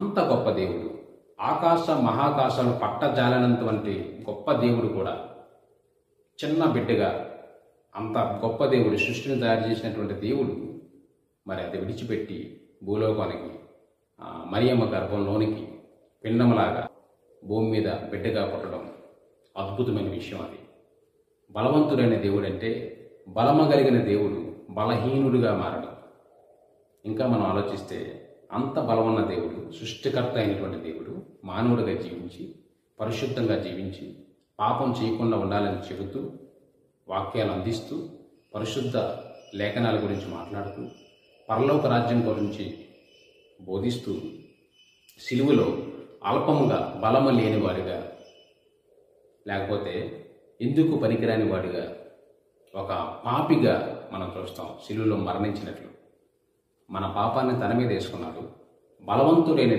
అంత గొప్ప దేవుడు, ఆకాశ మహాకాశాలు పట్టజాలనంటువంటి గొప్ప దేవుడు కూడా చిన్న బిడ్డగా అంత గొప్ప దేవుడు, సృష్టిని తయారు చేసినటువంటి దేవుడు మరి అది విడిచిపెట్టి భూలోకానికి మరియమ్మ గర్భంలోనికి పిండంలాగా భూమి మీద బిడ్డగా పుట్టడం అద్భుతమైన విషయం. అది బలవంతుడైన దేవుడు అంటే బలము కలిగిన దేవుడు బలహీనుడిగా మారడం. ఇంకా మనం ఆలోచిస్తే అంత బలమున్న దేవుడు, సృష్టికర్త అయినటువంటి దేవుడు మానవుడిగా జీవించి పరిశుద్ధంగా జీవించి పాపం చేయకుండా ఉండాలని చెబుతూ వాక్యాలు అందిస్తూ పరిశుద్ధ లేఖనాల గురించి మాట్లాడుతూ పరలోక రాజ్యం గురించి బోధిస్తూ సిలువలో అల్పముగా బలము లేనివాడిగా, లేకపోతే ఎందుకు పనికిరాని వాడిగా, ఒక పాపిగా మనం చూస్తాం సిలువలో మరణించినట్లు. మన పాపాన్ని తన మీద వేసుకున్నాడు. బలవంతుడైన